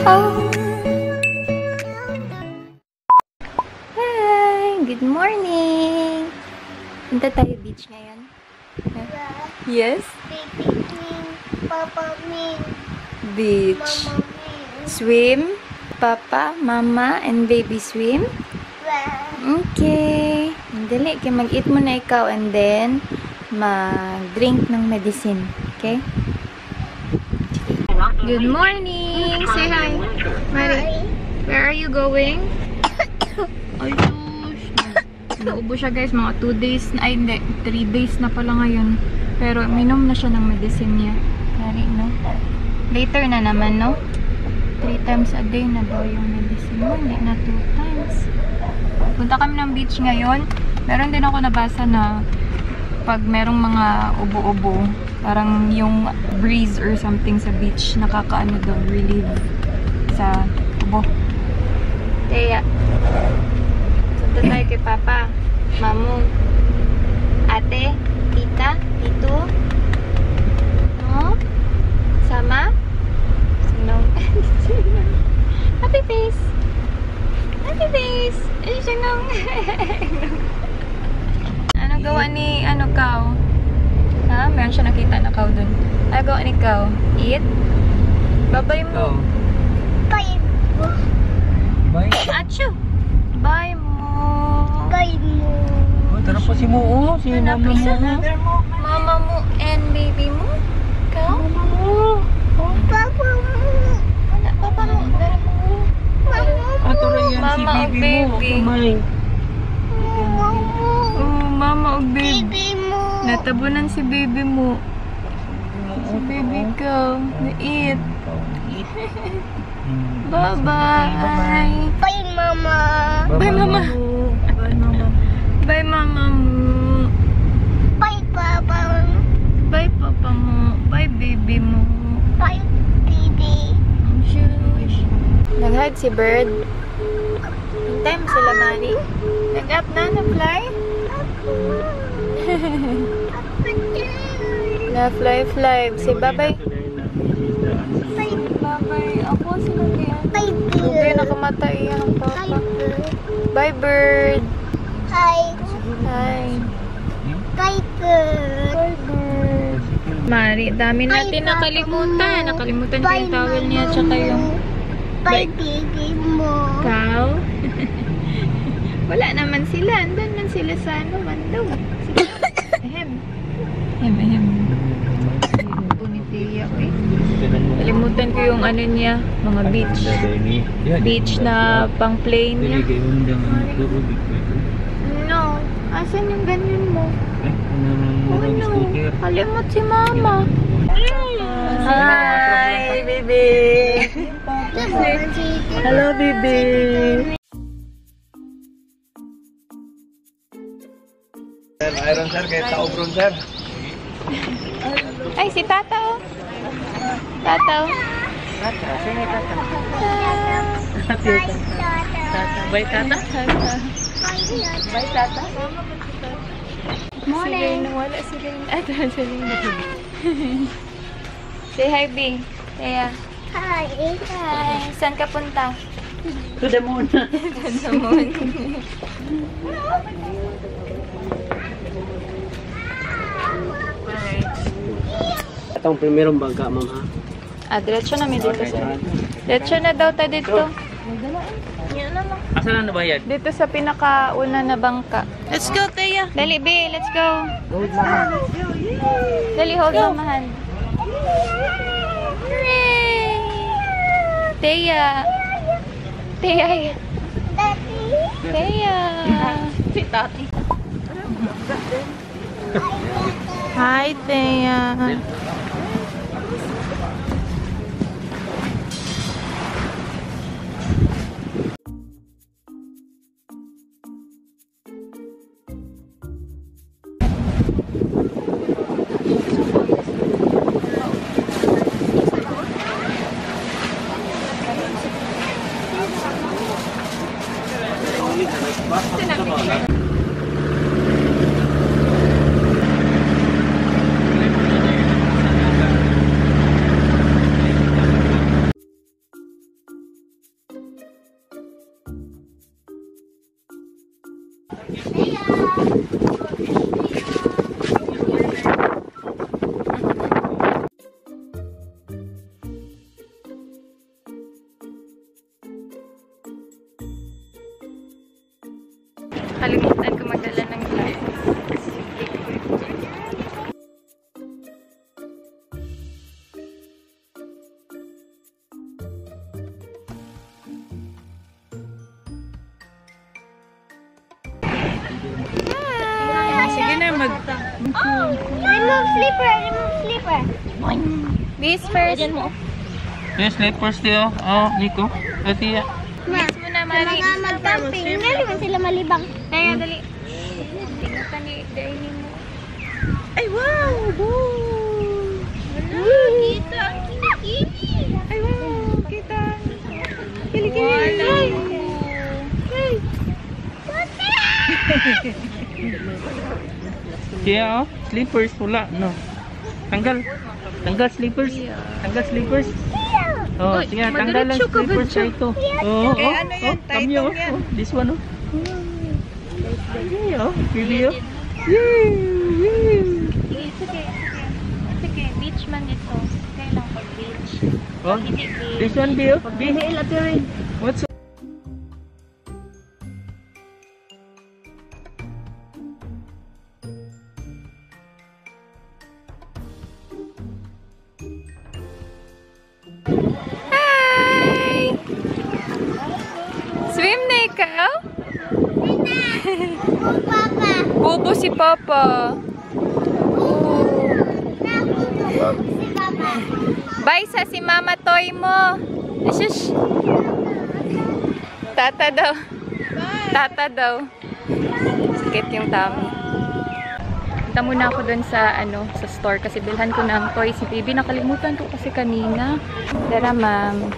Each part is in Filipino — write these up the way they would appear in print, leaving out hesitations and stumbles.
Oh. Hi! Good morning! Punta tayo beach ngayon. Yes? Baby Ming, Papa Ming, Beach. Mama Ming. Swim? Papa, Mama, and baby swim? Okay. Dali, kaya mag-eat muna ikaw and then mag-drink ng medicine. Okay? Good morning! Say hi! Mari, where are you going? Ay, naubo siya guys, mga 2 days na, ay hindi, 3 days na pala ngayon. Pero minom na siya ng medicine niya. Mari, no? Later na naman, no? 3 times a day na daw yung medicine mo, hindi na 2 times. Punta kami ng beach ngayon. Meron din ako nabasa na pag merong mga ubo-ubo, parang yung breeze or something sa beach, nakakaano daw, relieve sa ubo. Kaya, punta tayo kay Papa, Mamu, Ate, Tita, Tito, no? Sama? Sino? Happy face! Happy face! Ay, siya nung. Ano gawa ni, ano, Kao? Ha? Meron siya nakita na Kao dun. Ano gawa ni Kao? Eat? Babay mo. Bye mo. Bye. Achoo! Bye mo. Bye mo. Oh, tara pa si Mo. Oh, si Mama mo. Mama mo and baby mo? Kao? Mama mo. Papa mo. Ano? Papa mo? Dara mo. Ato rin yan si Mama o baby mo. baby. Kamay. Mama mo. Oh, mama o baby. Baby mo. Natabunan si baby mo. Si baby ko. Na-eat. Bye-bye. Bye, Mama. Bye, Mama. Bye, Mama. Bye, Mama mo. Bye, Papa. Bye, Papa mo. Bye, baby mo. Bye, baby. Shush. Nag-hide si Bird. Hintay mo sila, Mari. Nag-up na, na-fly. Na-fly. Say bye-bye. Bye-bye. Ako sila kaya. Bye, Okay, bird. nakamatay yan ang Bye, papa. bird. Bye, Bird. Hi. Hi. Bye, bird. Bye, Bird. Mari, dami natin Bye, nakalimutan. Papa. Nakalimutan ko Bye, yung towel niya Mama tsaka mo. yung Bye, baby mo. cow. Wala naman sila. Andun man sila sa ano, mandog. Ahem. Ahem. Punitiya ko eh. Kalimutan ko yung ano niya, mga beach. Beach na pang plane niya. No. Asan yung ganyan mo? Ano? Kalimot si mama. Hi, baby. Hello, baby. Iron sir, kaya tao bron sir. Ay, si Tata oh. Tata oh. Bye, Tata. Bye, Tata. Morning. Si wala si Rain. Ito, si Rain. Say hi, B. Kaya. Hi. Hi. Saan ka punta? To the moon. Sa moon. Itong primerong bangka, mama. Diretso na may dito sa. Diretso na daw ta dito. Yan na lang. Asan na bayad? Dito sa pinakauna na bangka. Let's go, Teya. Dali, B. Let's go. Hold mama. Dali, hold mama hand. Hooray! Teya. Teya. Daddy. Teya. Si Tati. Hi, Teya. Kalimutan ko magdala ng glass. Sige na, Remove slipper, remove slipper. Bis first. Yes, slippers tiyo. Oh, Nico. Ati ya. Ma, Bis mo na, sa Mari. mga mag-camping, nga naman sila malibang. Kaya, dali. Tingnan ka ni Daini mo. Ay, wow! Kita ang kinikini. Ay, wow! Kita. Kilikili. Tiya, oh. Slippers. Wala, no. Tanggal. Tanggal slippers. Tanggal slippers. Oh, Uy, sige, tanggal lang madiretso ka ba slippers siya? na ito. Oh, Eh, oh, ano yan? oh, kamyo, Titong yan. oh. This one, oh. Yeah, oh. Video. Yay! Sige. Sige, beach man ito. Kailang pag beach. Oh, this one, Bio. What's Hi! Swim na ikaw? Oh, Papa. Bobo si Papa. Si Papa. Bye sa si Mama Toy mo. Shush. Tata daw. Tata daw. Sakit yung tummy. Punta muna ako dun sa sa store kasi bilhan ko ng toy si baby. Nakalimutan ko kasi kanina. Tara, ma'am.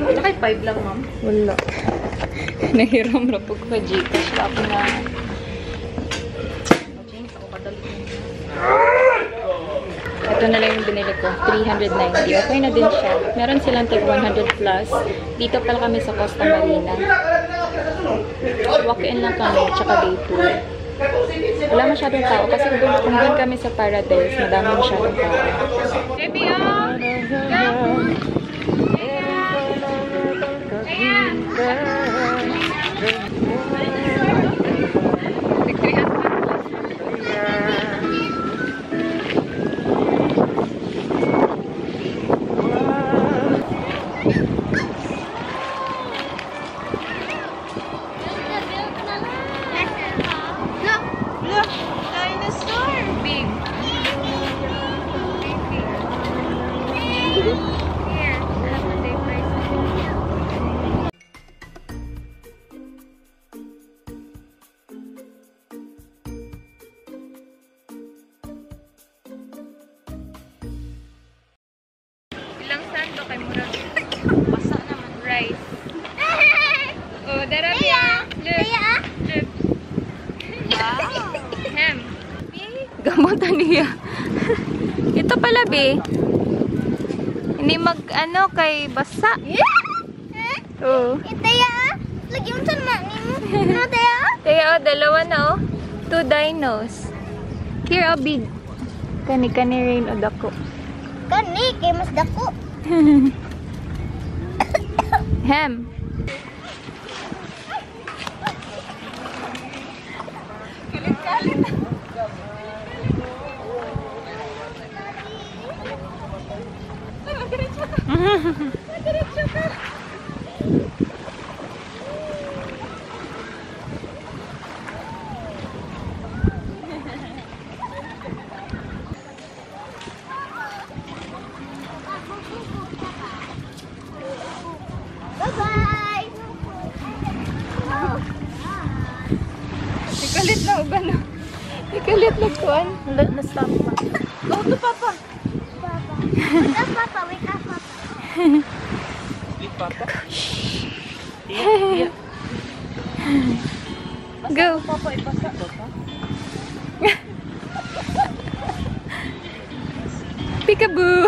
Tsaka 5 lang, ma'am. Wala. Nahiram na po ko Gcash. Wala ko na. Ito na lang yung binili ko. 390. Okay na din siya. Meron silang tag 100 plus. Dito pala kami sa Costa Marina. Walk-in lang kami. Tsaka day tour. Wala masyadong tao. Kasi kung doon kami sa Paradise, madami masyadong tao. Baby, oh! Look, dinosaur. Big. Here, have a day first. Ilang sando kay Murag? Basa naman. Rice. Oh, darabi ah. Look. Look. Ham. Gamutan niya. Ito pala, be. Hindi kay basa. Oo. Ito ya. Lagi mo sa naman. Ano tayo? Kaya, dalawa na, oh. 2 dinos. Here, oh, big. Kani rain o dako. Kani, kay mas dako. Ham. Bye-bye. Ikalit na o ba no? Ikalit na kuan. Na-stop pa. Go to Papa. Papa. Wake up, Papa. Wake up, Papa. Sleep, Papa? Go. Papa, ipasa. Papa. Peekaboo.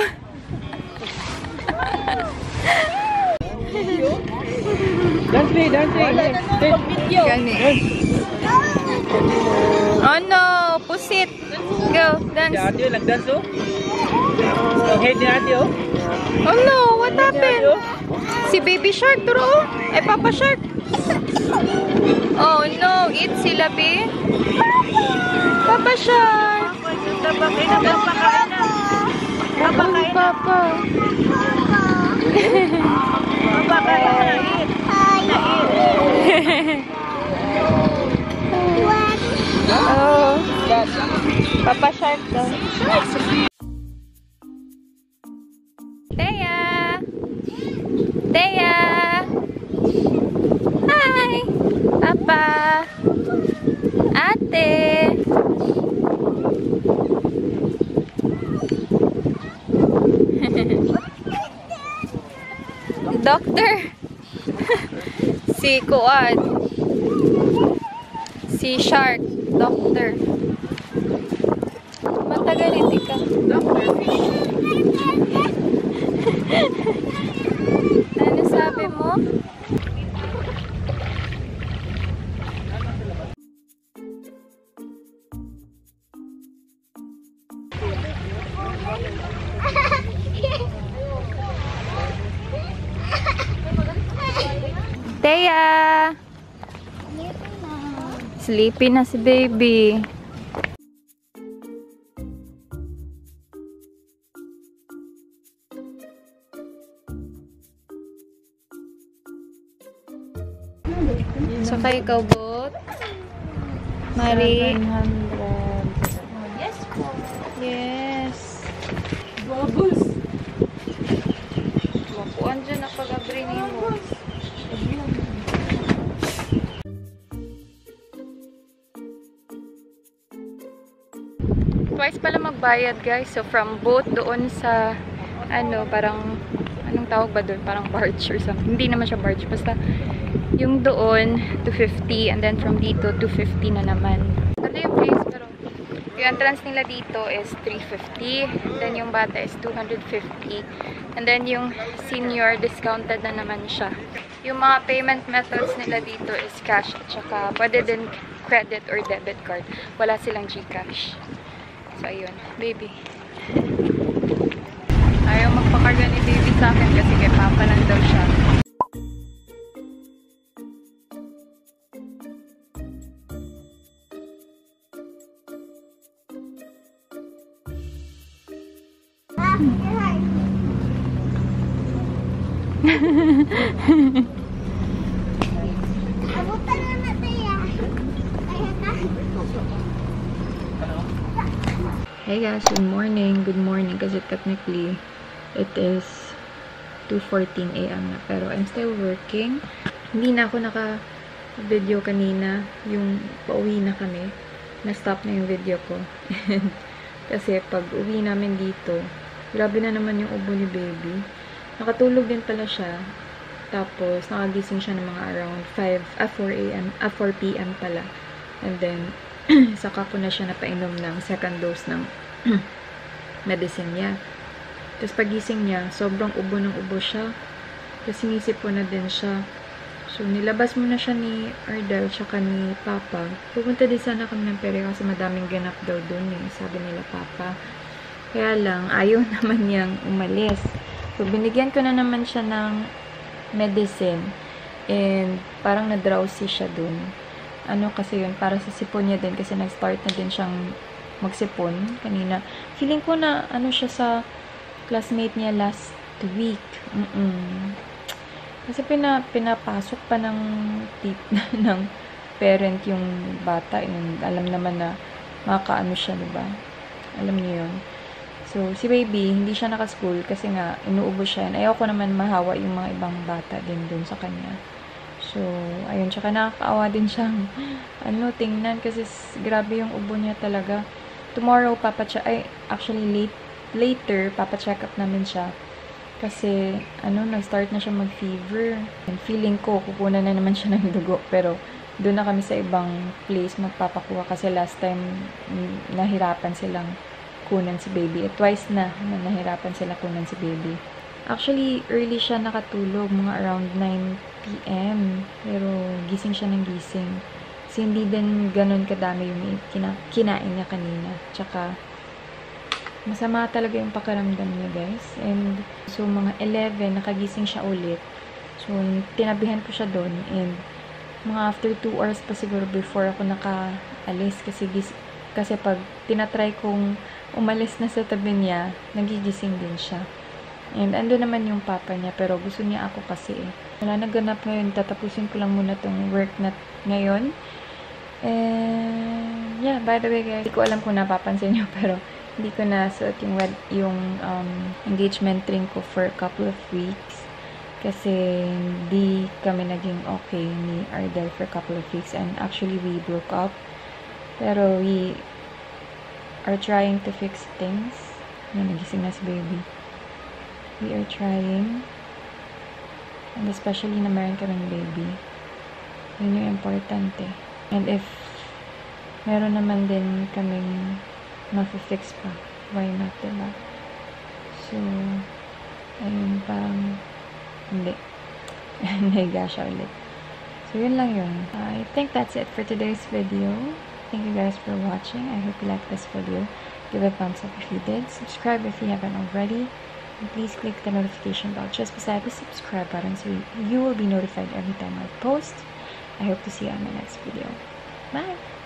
Dance, Lee, dance, Lee. Gani. Oh no! Pusit! Go, Si dance. Ate, nag-dance, oh. Ang head ni Ate, oh. Oh no! What happened? Si Baby Shark, turo. Eh, Papa Shark. Oh no! Eat sila, be. Papa Shark. Papakain na, papakain na. Papakain na. Papa. Papakain na. Eat. Oh. Papa Shark daw. Thea! Thea! Hi! Papa! Ate! Doctor! Si Kuan. Si Shark. Doctor. Matagaliti ka. Ano sabi mo? Thea! Sleepy na si baby. Sakay ikaw, Bot? Mari? 700. Yes po. Yes. Bubbles. Mapuan dyan na pag-abri niyo. Twice pala magbayad, guys. So, from boat doon sa, ano, parang, anong tawag ba doon? Parang barge or something. Hindi naman siya barge. Basta, yung doon, 250. And then, from dito, 250 na naman. Ano yung place? Pero, yung entrance nila dito is 350. Then, yung bata is 250. And then, yung senior, discounted na naman siya. Yung mga payment methods nila dito is cash. At saka, pwede din credit or debit card. Wala silang GCash. So, ayun. Baby. Ayaw magpakarga ni baby sa akin kasi kay papa lang daw siya. Abutan na natin yan. Hey guys, good morning. Good morning kasi technically it is 2:14 AM na pero I'm still working. Hindi na ako naka-video kanina. Yung pauwi na kami. Na-stop na yung video ko. Kasi pag uwi namin dito, grabe na naman yung ubo ni baby. Nakatulog din pala siya. Tapos, nakagising siya ng mga around 4 PM pala. And then, saka ko na siya napainom ng second dose ng medicine niya. Tapos, pagising niya, sobrang ubo ng ubo siya. Tapos, sinisip ko na din siya. So, nilabas muna siya ni Ardel tsaka ni Papa. Pupunta din sana kami ng Pere kasi madaming ganap daw dun eh, sabi nila Papa. Kaya lang, ayaw naman niyang umalis. So, binigyan ko na naman siya ng medicine. And, parang na-drowsy siya dun. Ano kasi yun, para sa sipon niya din kasi nag-start na din siyang magsipon kanina. Feeling ko na, ano siya sa classmate niya last week. Kasi pinapasok pa ng ng parent yung bata. Yung, alam naman na makakaano siya, diba? Alam niyo yun. So, si baby, hindi siya naka-school kasi nga, inuubo siya. And ayaw ko naman mahawa yung mga ibang bata din dun sa kanya. So, ayun. Tsaka nakakaawa din siyang, tingnan kasi grabe yung ubo niya talaga. Tomorrow, later, papacheck up namin siya. Kasi, nag-start na siya mag-fever. And feeling ko, kukunan na naman siya ng dugo. Pero, doon na kami sa ibang place magpapakuha. Kasi last time, nahirapan silang kunan si baby. Twice na nahirapan sila kunan si baby. Actually, early siya nakatulog, mga around 9 p.m. Pero gising siya ng gising. Kasi hindi din ganun kadami yung kinain niya kanina. Tsaka, masama talaga yung pakiramdam niya, guys. And, so mga 11, nakagising siya ulit. So, tinabihan ko siya doon. And, mga after 2 hours pa siguro before ako nakaalis. Kasi pag tinatry kong umalis na sa tabi niya, nagigising din siya. And, ando naman yung papa niya. Pero, gusto niya ako kasi eh. Wala naganap ngayon. Tatapusin ko lang muna tong work na ngayon. And, yeah, by the way guys, hindi ko alam kung napapansin nyo, pero hindi ko na suot yung engagement ring ko for a couple of weeks. Kasi, hindi kami naging okay ni Ardel for a couple of weeks. And, actually, we broke up. Pero, we are trying to fix things. Yan, nagising na si baby. We are trying. And especially na meron kaming baby. Yun yung importante. And if meron naman din kaming ma-fix pa, why not, diba? So, ayun, parang hindi. Nahiga siya ulit. So, yun lang yun. I think that's it for today's video. Thank you guys for watching. I hope you liked this video. Give a thumbs up if you did. Subscribe if you haven't already. And please click the notification bell just beside the subscribe button so you will be notified every time I post. I hope to see you on my next video. Bye!